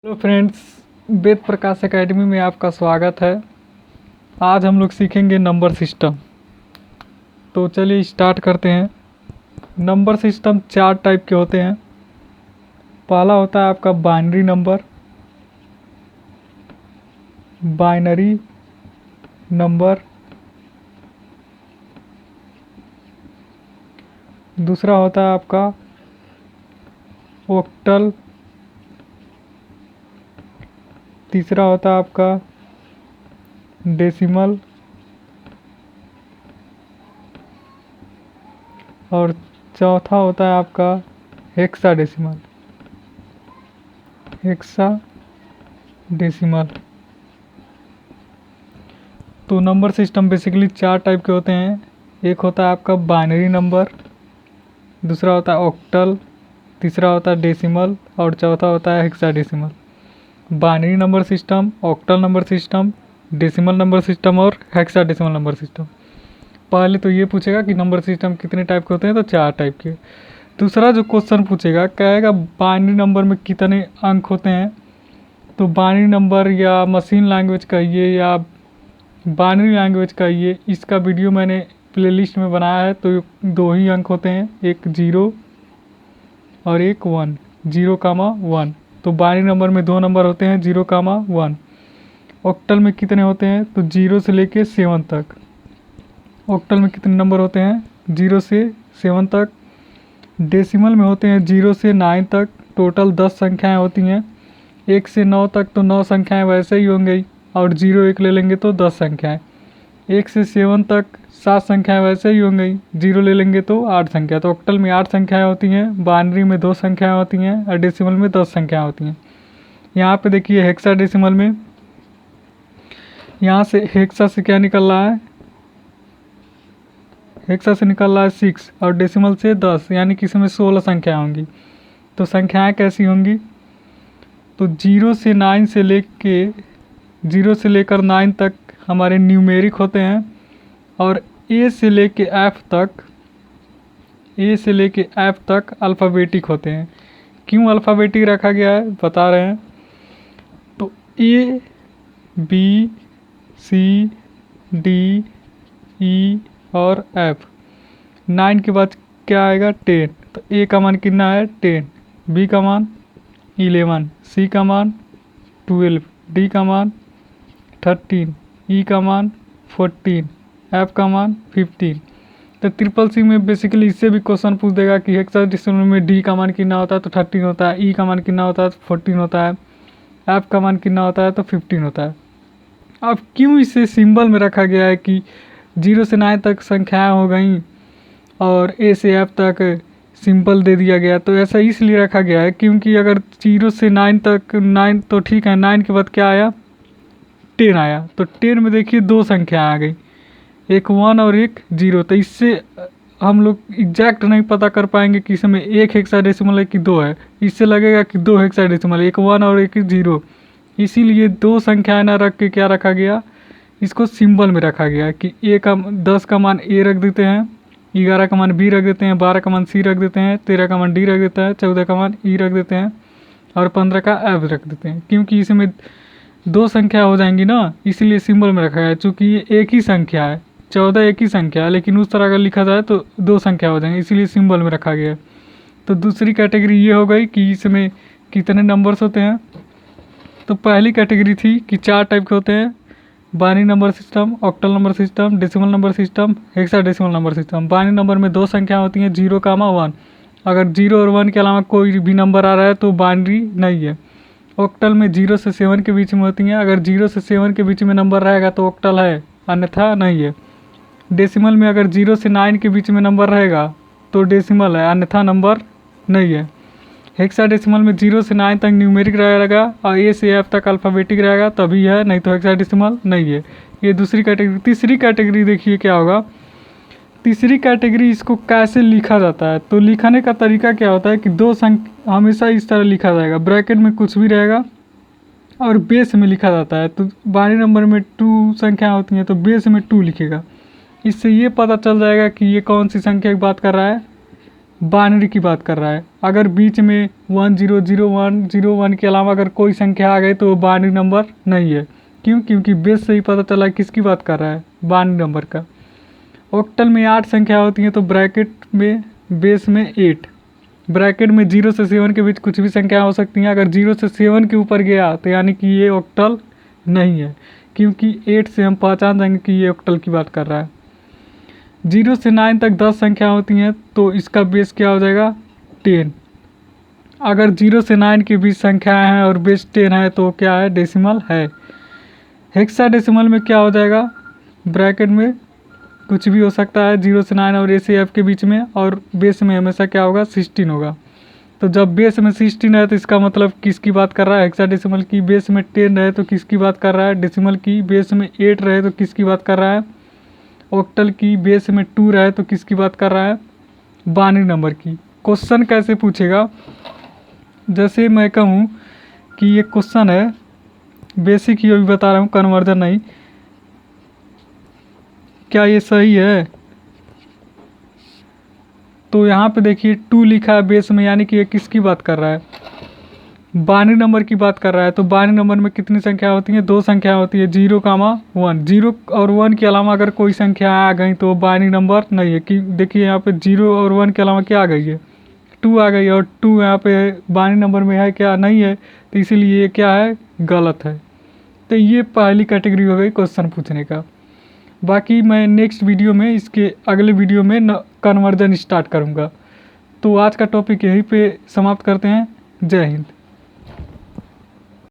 Hello friends, Ved Prakash academy में आपका स्वागत है। आज हम लोग सीखेंगे नंबर सिस्टम। तो चलिए स्टार्ट करते हैं। नंबर सिस्टम चार टाइप के होते हैं। पहला होता है आपका बाइनरी नंबर, बाइनरी नंबर। दूसरा होता है आपका ऑक्टल। तीसरा होता है आपका डेसिमल और चौथा होता है आपका हेक्साडेसिमल। हेक्साडेसिमल। तो नंबर सिस्टम बेसिकली चार टाइप के होते हैं। एक होता है आपका बाइनरी नंबर, दूसरा होता है ऑक्टल, तीसरा होता है डेसिमल और चौथा होता है hexadecimal. Binary number system, octal number system, decimal number system और हेक्साडेसिमल नंबर सिस्टम। पहले तो ये पूछेगा कि नंबर सिस्टम कितने टाइप के होते हैं, तो चार टाइप के। दूसरा जो क्वेश्चन पूछेगा, कहेगा बाइनरी नंबर में कितने अंक होते हैं। तो बाइनरी नंबर या मशीन लैंग्वेज कहिए या बाइनरी लैंग्वेज कहिए, इसका वीडियो मैंने प्लेलिस्ट में बनाया है। तो दो ही अंक होते हैं, एक 0 और एक 1, 0, 1। तो बाइनरी नंबर में दो नंबर होते हैं, 0, 1। ऑक्टल में कितने होते हैं, तो 0 से लेके 7 तक। ऑक्टल में कितने नंबर होते हैं, 0 से 7 तक। डेसिमल में होते हैं 0 से 9 तक। टोटल 10 संख्याएं होती हैं। 1 से 9 तक तो 9 संख्याएं वैसे ही होंगी, और 0 1 ले लेंगे तो 10 संख्याएं। 1 से 7 तक 7 संख्याएं वैसे ही होंगी, 0 ले लेंगे तो 8 संख्या। तो ऑक्टल में 8 संख्याएं होती हैं, बाइनरी में 2 संख्याएं होती हैं और डेसिमल में 10 संख्याएं होती हैं। यहाँ पे देखिए हेक्साडेसिमल में, यहाँ से हेक्सा से क्या निकल रहा है, हेक्सा से निकल रहा है 6 और डेसिमल से 10, यानी कि इसमें 16 संख्याएं होंगी। तो संख्याएं कैसी होंगी, तो 0 से 9 से लेके 0 से लेकर 9 तक हमारे न्यूमेरिक होते हैं, और ए से लेके एफ तक अल्फ़ाबेटिक होते हैं। क्यों अल्फ़ाबेटिक रखा गया है बता रहे हैं। तो A B C D E और एफ। 9 के बाद क्या आएगा, 10। तो ए का मान कितना है, 10। बी का मान 11, सी का मान 12, डी का मान 13, ई का मान 14, एफ का मान 15। तो ट्रिपल सी में बेसिकली इससे भी क्वेश्चन पूछ देगा कि हेक्साडेसिमल में डी का मान कितना होता है, तो 13 होता है। ई का मान कितना होता है, तो 14 होता है। एफ का मान कितना होता है, तो 15 होता है। अब क्यों इसे सिंबल में रखा गया है कि 0 से 9 तक संख्याएं हो गई और ए से एफ तक सिंबल दे दिया गया, तो ऐसा इसलिए रखा गया है क्योंकि अगर 0 से 9 तक 9 तो ठीक है, 9 के बाद क्या आया, 10 आया। तो 10 में देखिए दो संख्या आ गई, एक 1 और एक 0। तो इससे हम लोग एग्जैक्ट नहीं पता कर पाएंगे कि इसमें एक हेक्साडेसिमल है कि दो है। इससे लगेगा कि दो हेक्साडेसिमल, एक 1 और एक 0। इसीलिए दो संख्याएं ना रख के क्या रखा गया, इसको सिंबल में रखा गया कि ए का 10 का मान ए रख देते हैं, 11 का मान बी रख देते हैं, 12 का मान सी रख देते हैं, 13 का मान डी रख देता है, 14 का मान ई रख देते हैं और 15 का एफ रख देते हैं। क्योंकि इसमें दो संख्या हो जाएंगी ना, इसीलिए सिंबल में रखा गया है। चूँकि ये एक ही संख्या है, 14 एक ही संख्या है, लेकिन उस तरह अगर लिखा जाए तो दो संख्या हो जाएंगी, इसीलिए सिंबल में रखा गया है। तो दूसरी कैटेगरी ये हो गई कि इसमें कितने नंबर्स होते हैं। तो पहली कैटेगरी थी कि चार टाइप के होते हैं, binary number system, octal number system, decimal number system, hexadecimal number system. Binary number में दो संख्या होती हैं, 0, 1। अगर 0 और 1 के अलावा कोई भी नंबर आ रहा है तो बाइनरी नहीं है। ऑक्टल में 0 से 7 के बीच में होती हैं, अगर 0 से 7 के बीच में नंबर रहेगा तो ऑक्टल है, अन्यथा नहीं है। डेसिमल में अगर 0 से 9 के बीच में नंबर रहेगा तो डेसिमल है, अन्यथा नंबर नहीं है। हेक्साडेसिमल में 0 से 9 तक न्यूमेरिक रहेगा और ए से एफ तक अल्फ़ाबेटिक रहेगा तभी है, नहीं तो हेक्साडेसिमल नहीं है। ये दूसरी कैटेगरी। तीसरी कैटेगरी देखिए क्या होगा। तीसरी कैटेगरी, इसको कैसे लिखा जाता है, तो लिखने का तरीका क्या होता है कि दो संख्या हमेशा इस तरह लिखा जाएगा, ब्रैकेट में कुछ भी रहेगा और बेस में लिखा जाता है। तो बाइनरी नंबर में 2 संख्या होती हैं तो बेस में 2 लिखेगा। इससे ये पता चल जाएगा कि ये कौन सी संख्या की बात कर रहा है, बाइनरी की बात कर रहा है। अगर बीच में 100101 के अलावा अगर कोई संख्या आ गई तो वो बाइनरी नंबर नहीं है। क्यों? क्योंकि बेस से ही पता चला है किसकी बात कर रहा है, बाइनरी नंबर का। ऑक्टल में 8 संख्या होती हैं तो ब्रैकेट में बेस में 8, ब्रैकेट में 0 से 7 के बीच कुछ भी संख्या हो सकती हैं। अगर 0 से 7 के ऊपर गया तो यानी कि ये ऑक्टल नहीं है, क्योंकि 8 से हम पहचान जाएंगे कि ये ऑक्टल की बात कर रहा है। 0 से 9 तक 10 संख्या होती हैं तो इसका बेस क्या हो जाएगा, 10। अगर 0 से 9 के बीच संख्याएं हैं और बेस 10 है तो क्या है, डेसिमल है। हेक्साडेसिमल में क्या हो जाएगा, ब्रैकेट में कुछ भी हो सकता है 0 से 9 और ए से एफ के बीच में, और बेस में हमेशा क्या होगा, 16 होगा। तो जब बेस में 16 है तो इसका मतलब किसकी बात कर रहा है, हेक्साडेसिमल की बेस में 10 रहे तो किसकी बात कर रहा है, डेसिमल की बेस में 8 रहे तो किसकी बात कर रहा है, ऑक्टल की बेस में 2 रहे तो किसकी बात कर रहा है, बाइनरी नंबर की। क्वेश्चन कैसे पूछेगा, जैसे मैं कहूँ कि ये क्वेश्चन है, बेसिक ही अभी बता रहा हूँ, कन्वर्जन नहीं, क्या ये सही है? तो यहाँ पे देखिए 2 लिखा है बेस में, यानी कि ये किसकी बात कर रहा है, बाइनरी नंबर की बात कर रहा है। तो बाइनरी नंबर में कितनी संख्या होती है, 2 संख्या होती है, 0, 1। 0 और 1 के अलावा अगर कोई संख्या आ गई तो बाइनरी नंबर नहीं है। कि देखिए यहाँ पे 0 और 1 के अलावा क्या आ गई है, 2 आ गई, और 2 यहाँ पे बाइनरी नंबर में है क्या, नहीं है, तो इसीलिए ये क्या है, गलत है। तो ये पहली कैटेगरी हो गई क्वेश्चन पूछने का। बाकी मैं नेक्स्ट वीडियो में, इसके अगले वीडियो में कन्वर्जन स्टार्ट करूँगा। तो आज का टॉपिक यहीं पे समाप्त करते हैं। जय हिंद।